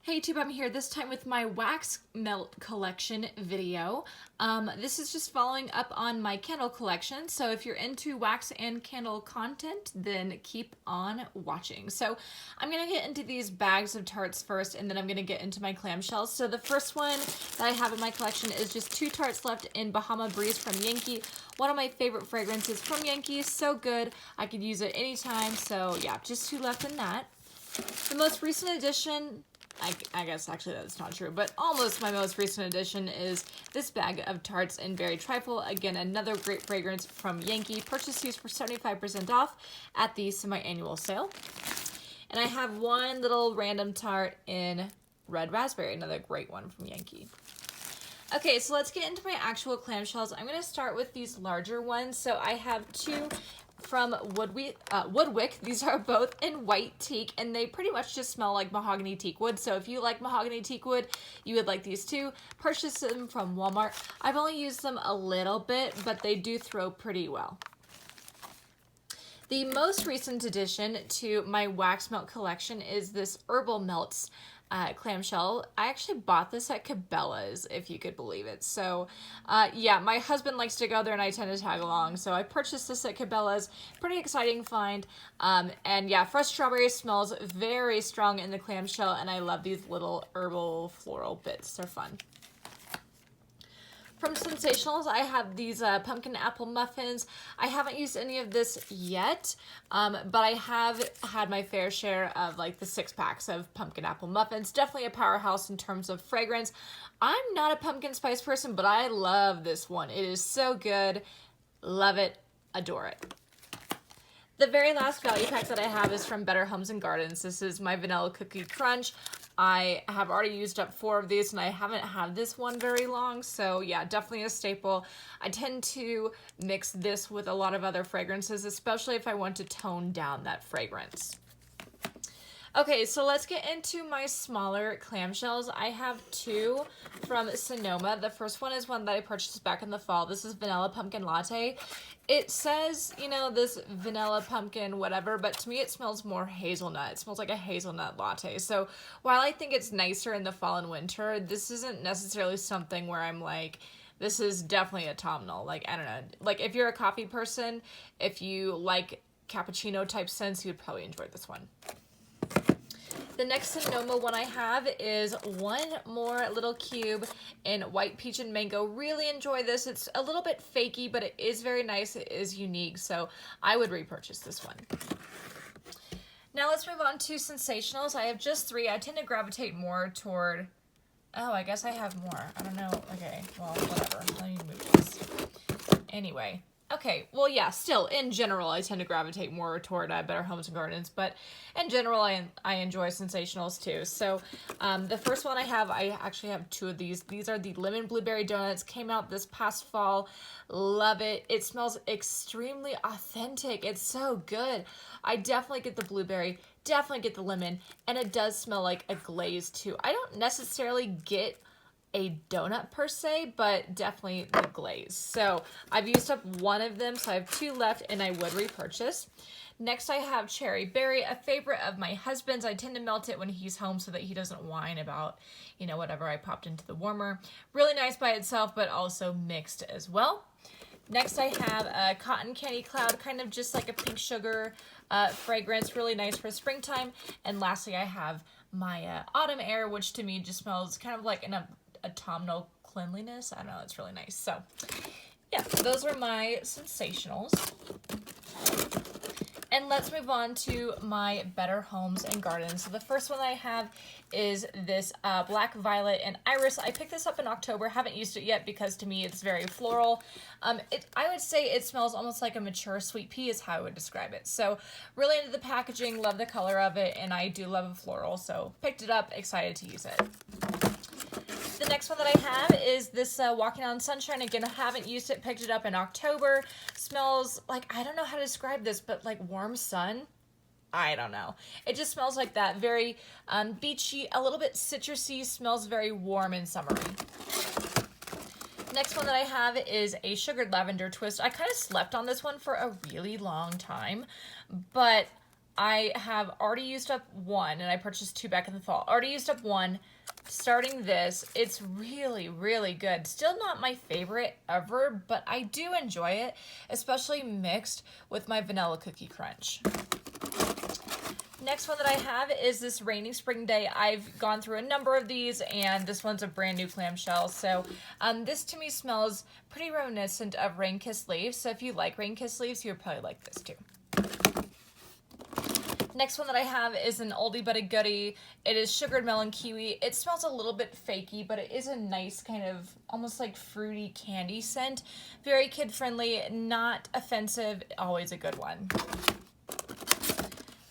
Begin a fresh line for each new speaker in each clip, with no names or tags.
Hey YouTube, I'm here this time with my wax melt collection video. This is just following up on my candle collection, so if you're into wax and candle content, then keep on watching. So I'm going to get into these bags of tarts first, and then I'm going to get into my clamshells. So the first one that I have in my collection is just 2 tarts left in Bahama Breeze from Yankee. One of my favorite fragrances from Yankee, so good. I could use it anytime, so yeah, just 2 left in that. The most recent addition, I guess actually that's not true, but almost my most recent addition is this bag of tarts in Berry Trifle. Again, another great fragrance from Yankee. Purchase these for 75% off at the semi-annual sale. And I have one little random tart in Red Raspberry, another great one from Yankee. Okay, so let's get into my actual clamshells. I'm going to start with these larger ones. So I have 2 from Woodwick. These are both in white teak, and they pretty much just smell like mahogany teak wood. So if you like mahogany teak wood, you would like these too. Purchase them from Walmart. I've only used them a little bit, but they do throw pretty well. The most recent addition to my wax melt collection is this Herbal Melts clamshell. I actually bought this at Cabela's, if you could believe it. So yeah, my husband likes to go there and I tend to tag along. So I purchased this at Cabela's. Pretty exciting find. And yeah, fresh strawberry smells very strong in the clamshell, and I love these little herbal floral bits. They're fun. From Sensationals, I have these pumpkin apple muffins. I haven't used any of this yet, but I have had my fair share of like the 6-packs of pumpkin apple muffins. Definitely a powerhouse in terms of fragrance. I'm not a pumpkin spice person, but I love this one. It is so good. Love it. Adore it. The very last value pack that I have is from Better Homes and Gardens. This is my Vanilla Cookie Crunch. I have already used up 4 of these, and I haven't had this one very long, so yeah, definitely a staple. I tend to mix this with a lot of other fragrances, especially if I want to tone down that fragrance. Okay, so let's get into my smaller clamshells. I have 2 from Sonoma. The first one is one that I purchased back in the fall. This is Vanilla Pumpkin Latte. It says, you know, this vanilla pumpkin whatever, but to me it smells more hazelnut. It smells like a hazelnut latte. So while I think it's nicer in the fall and winter, this isn't necessarily something where I'm like, this is definitely autumnal. Like, I don't know. Like, if you're a coffee person, if you like cappuccino type scents, you'd probably enjoy this one. The next Sonoma one I have is one more little cube in White Peach and Mango. Really enjoy this. It's a little bit fakey, but it is very nice. It is unique, so I would repurchase this one. Now let's move on to Sensationals. I have just 3. I tend to gravitate more toward... Oh, I guess I have more. I don't know. Okay, well, whatever. Let me move this. Anyway. Okay, well, yeah, still, in general, I tend to gravitate more toward Better Homes and Gardens, but in general, I enjoy Sensationals, too. So, the first one I actually have 2 of these. These are the Lemon Blueberry Donuts. Came out this past fall. Love it. It smells extremely authentic. It's so good. I definitely get the blueberry, definitely get the lemon, and it does smell like a glaze, too. I don't necessarily get a donut per se, but definitely the glaze. So I've used up 1 of them, so I have 2 left, and I would repurchase. Next I have Cherry Berry, a favorite of my husband's. I tend to melt it when he's home so that he doesn't whine about, you know, whatever I popped into the warmer. Really nice by itself, but also mixed as well. Next I have a Cotton Candy Cloud, kind of just like a pink sugar fragrance, really nice for springtime. And lastly I have my Autumn Air, which to me just smells kind of like an autumnal cleanliness. I don't know, it's really nice. So yeah, those are my Sensationals. And let's move on to my Better Homes and Gardens. So the first one I have is this Black Violet and Iris. I picked this up in October. Haven't used it yet because to me it's very floral. I would say it smells almost like a mature sweet pea is how I would describe it. So really into the packaging, love the color of it, and I do love a floral. So picked it up, excited to use it. The next one that I have is this Walking on Sunshine. Again, I haven't used it, picked it up in October. Smells like, I don't know how to describe this, but like warm sun. I don't know. It just smells like that. Very beachy, a little bit citrusy, smells very warm and summery. Next one that I have is a Sugared Lavender Twist. I kind of slept on this one for a really long time, but I have already used up one, and I purchased 2 back in the fall. Already used up one. Starting this, it's really, really good. Still not my favorite ever, but I do enjoy it, especially mixed with my Vanilla Cookie Crunch. Next one that I have is this Rainy Spring Day. I've gone through a number of these, and this one's a brand new clamshell. So this to me smells pretty reminiscent of Rain Kissed Leaves. So if you like Rain Kissed Leaves, you would probably like this too. Next one that I have is an oldie but a goodie. It is Sugared Melon Kiwi. It smells a little bit fakey, but it is a nice kind of almost like fruity candy scent. Very kid friendly, not offensive, always a good one.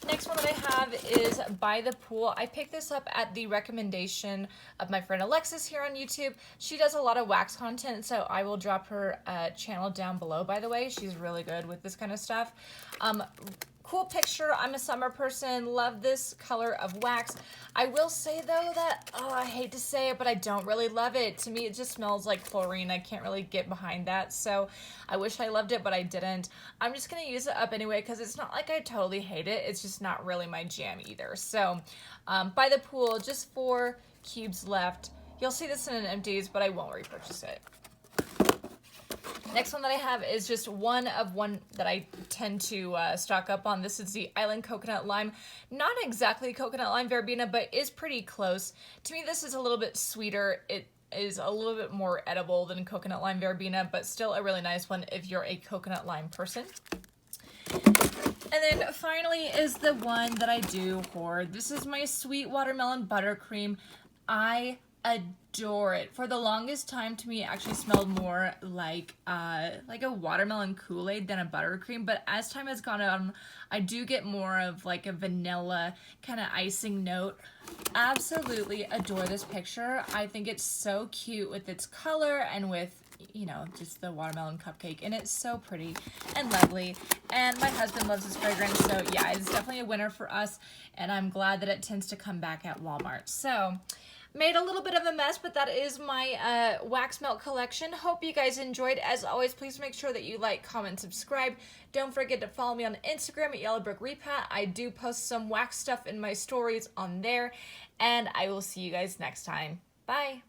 Next one that I have is By the Pool. I picked this up at the recommendation of my friend Alexis here on YouTube. She does a lot of wax content, so I will drop her channel down below, by the way. She's really good with this kind of stuff. Cool picture. I'm a summer person. Love this color of wax. I will say though that, I hate to say it, but I don't really love it. To me, it just smells like chlorine. I can't really get behind that. So I wish I loved it, but I didn't. I'm just going to use it up anyway because it's not like I totally hate it. It's just not really my jam either. So By the Pool, just 4 cubes left. You'll see this in an empties, but I won't repurchase it. Next one that I have is just one that I tend to stock up on. This is the Island Coconut Lime. Not exactly Coconut Lime Verbena, but is pretty close. To me, this is a little bit sweeter. It is a little bit more edible than Coconut Lime Verbena, but still a really nice one if you're a coconut lime person. And then finally is the one that I do hoard. This is my Sweet Watermelon Buttercream. I adore it. For the longest time, to me, it actually smelled more like a watermelon Kool-Aid than a buttercream, but as time has gone on, I do get more of like a vanilla kind of icing note. Absolutely adore this picture. I think it's so cute with its color and with, you know, just the watermelon cupcake, and it's so pretty and lovely, and my husband loves this fragrance, so yeah, it's definitely a winner for us, and I'm glad that it tends to come back at Walmart. So made a little bit of a mess, but that is my wax melt collection. Hope you guys enjoyed. As always, please make sure that you like, comment, subscribe. Don't forget to follow me on Instagram at Yellowbrick Repat. I do post some wax stuff in my stories on there, and I will see you guys next time. Bye.